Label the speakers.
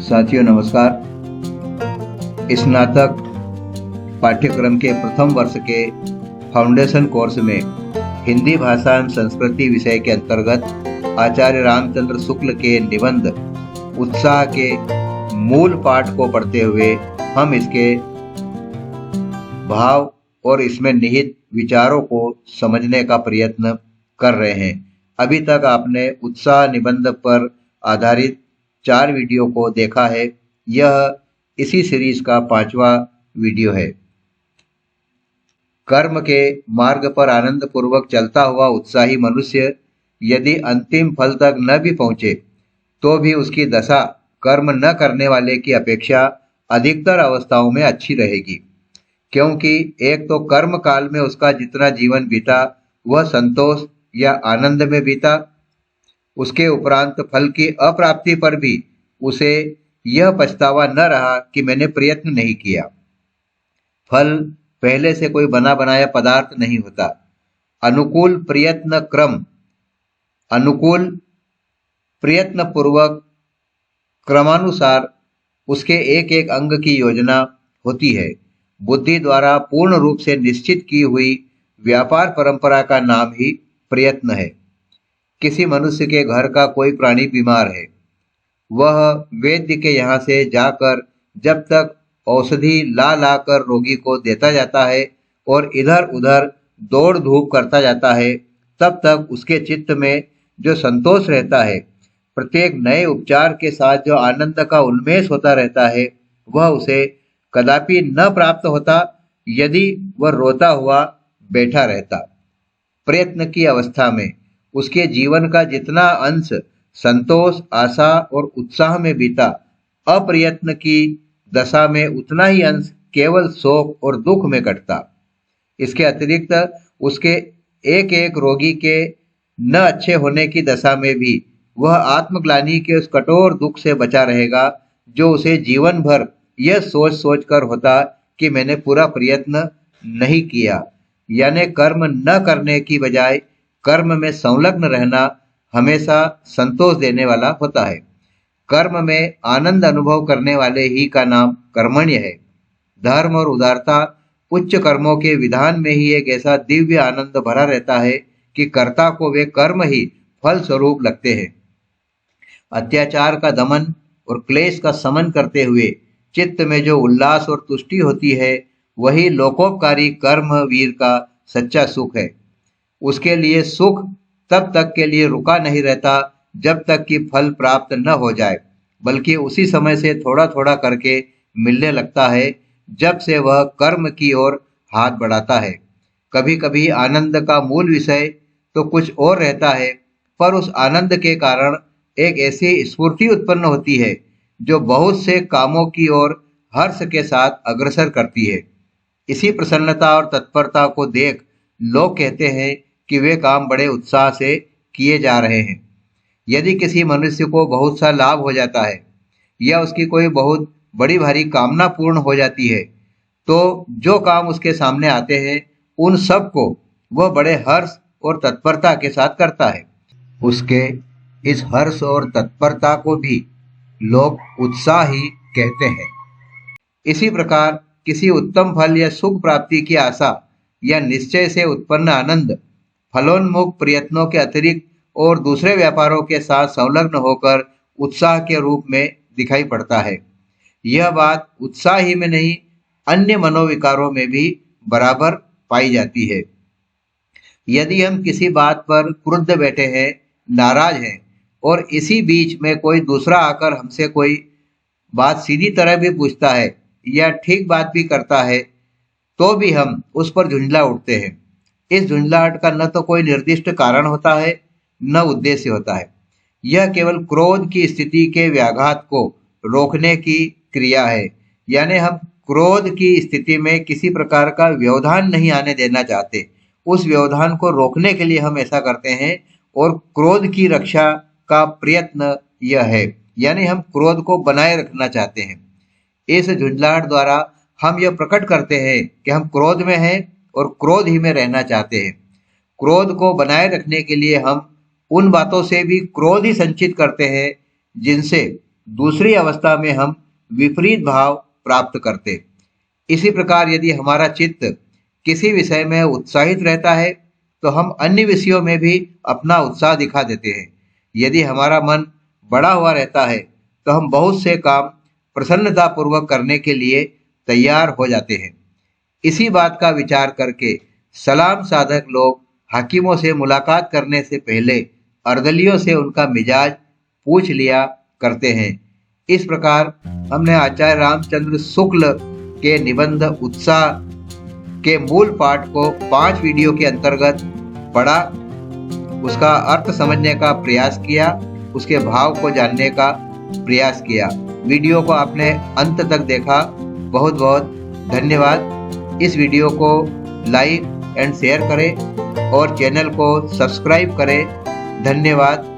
Speaker 1: साथियों नमस्कार। स्नातक पाठ्यक्रम के प्रथम वर्ष के फाउंडेशन कोर्स में हिंदी भाषा एवं संस्कृति विषय के अंतर्गत आचार्य रामचंद्र शुक्ल के निबंध उत्साह के मूल पाठ को पढ़ते हुए हम इसके भाव और इसमें निहित विचारों को समझने का प्रयत्न कर रहे हैं। अभी तक आपने उत्साह निबंध पर आधारित 4 वीडियो को देखा है। यह इसी सीरीज का 5वां वीडियो है। कर्म के मार्ग पर आनंद पूर्वक चलता हुआ उत्साही मनुष्य यदि अंतिम फल तक न भी पहुंचे तो भी उसकी दशा कर्म न करने वाले की अपेक्षा अधिकतर अवस्थाओं में अच्छी रहेगी, क्योंकि एक तो कर्म काल में उसका जितना जीवन बीता वह संतोष या आनंद में बीता, उसके उपरांत फल की अप्राप्ति पर भी उसे यह पछतावा न रहा कि मैंने प्रयत्न नहीं किया। फल पहले से कोई बना बनाया पदार्थ नहीं होता। अनुकूल प्रयत्न पूर्वक क्रमानुसार उसके एक एक अंग की योजना होती है। बुद्धि द्वारा पूर्ण रूप से निश्चित की हुई व्यापार परंपरा का नाम ही प्रयत्न है। किसी मनुष्य के घर का कोई प्राणी बीमार है, वह वैद्य के यहाँ से जाकर जब तक औषधि ला कर रोगी को देता जाता है और इधर उधर दौड़ धूप करता जाता है, तब तक उसके चित्त में जो संतोष रहता है, प्रत्येक नए उपचार के साथ जो आनंद का उन्मेष होता रहता है, वह उसे कदापि न प्राप्त होता यदि वह रोता हुआ बैठा रहता। प्रयत्न की अवस्था में उसके जीवन का जितना अंश संतोष, आशा और उत्साह में बीता, अप्रयत्न की दशा में उतना ही अंश केवल शोक और दुख में कटता। इसके अतिरिक्त उसके एक एक रोगी के न अच्छे होने की दशा में भी वह आत्मग्लानि के उस कठोर दुख से बचा रहेगा जो उसे जीवन भर यह सोच सोच कर होता कि मैंने पूरा प्रयत्न नहीं किया। यानी कर्म न करने की बजाय कर्म में संलग्न रहना हमेशा संतोष देने वाला होता है। कर्म में आनंद अनुभव करने वाले ही का नाम कर्मण्य है। धर्म और उदारता उच्च कर्मों के विधान में ही एक ऐसा दिव्य आनंद भरा रहता है कि कर्ता को वे कर्म ही फल स्वरूप लगते हैं। अत्याचार का दमन और क्लेश का समन करते हुए चित्त में जो उल्लास और तुष्टि होती है, वही लोकोपकारी कर्म वीर का सच्चा सुख है। उसके लिए सुख तब तक के लिए रुका नहीं रहता जब तक कि फल प्राप्त न हो जाए, बल्कि उसी समय से थोड़ा थोड़ा करके मिलने लगता है जब से वह कर्म की ओर हाथ बढ़ाता है। कभी कभी आनंद का मूल विषय तो कुछ और रहता है, पर उस आनंद के कारण एक ऐसी स्फूर्ति उत्पन्न होती है जो बहुत से कामों की ओर हर्ष के साथ अग्रसर करती है। इसी प्रसन्नता और तत्परता को देख लोग कहते हैं कि वे काम बड़े उत्साह से किए जा रहे हैं। यदि किसी मनुष्य को बहुत सा लाभ हो जाता है या उसकी कोई बहुत बड़ी भारी कामना पूर्ण हो जाती है, तो जो काम उसके सामने आते हैं उन सब को वह बड़े हर्ष और तत्परता के साथ करता है। उसके इस हर्ष और तत्परता को भी लोग उत्साह ही कहते हैं। इसी प्रकार किसी उत्तम फल या सुख प्राप्ति की आशा या निश्चय से उत्पन्न आनंद फलोन्मुख प्रयत्नों के अतिरिक्त और दूसरे व्यापारों के साथ संलग्न होकर उत्साह के रूप में दिखाई पड़ता है। यह बात उत्साह ही में नहीं, अन्य मनोविकारों में भी बराबर पाई जाती है। यदि हम किसी बात पर क्रुद्ध बैठे हैं, नाराज हैं, और इसी बीच में कोई दूसरा आकर हमसे कोई बात सीधी तरह भी पूछता है या ठीक बात भी करता है, तो भी हम उस पर झुंझला उठते हैं। इस झुंझलाहट का न तो कोई निर्दिष्ट कारण होता है, न उद्देश्य होता है। यह केवल क्रोध की स्थिति के व्याघात को रोकने की क्रिया है। यानी हम क्रोध की स्थिति में किसी प्रकार का व्यवधान नहीं आने देना चाहते। उस व्यवधान को रोकने के लिए हम ऐसा करते हैं और क्रोध की रक्षा का प्रयत्न यह है। यानी हम क्रोध को बनाए रखना चाहते हैं। इस झुंझलाहट द्वारा हम यह प्रकट करते हैं कि हम क्रोध में हैं और क्रोध ही में रहना चाहते हैं। क्रोध को बनाए रखने के लिए हम उन बातों से भी क्रोध ही संचित करते हैं जिनसे दूसरी अवस्था में हम विपरीत भाव प्राप्त करते। इसी प्रकार यदि हमारा चित्त किसी विषय में उत्साहित रहता है तो हम अन्य विषयों में भी अपना उत्साह दिखा देते हैं। यदि हमारा मन बड़ा हुआ रहता है तो हम बहुत से काम प्रसन्नता पूर्वक करने के लिए तैयार हो जाते हैं। इसी बात का विचार करके सलाम साधक लोग हाकिमों से मुलाकात करने से पहले अर्दलियों से उनका मिजाज पूछ लिया करते हैं। इस प्रकार हमने आचार्य रामचंद्र शुक्ल के निबंध उत्साह के मूल पाठ को 5 वीडियो के अंतर्गत पढ़ा, उसका अर्थ समझने का प्रयास किया, उसके भाव को जानने का प्रयास किया। वीडियो को आपने अंत तक देखा, बहुत बहुत धन्यवाद। इस वीडियो को लाइक एंड शेयर करें और चैनल को सब्सक्राइब करें। धन्यवाद।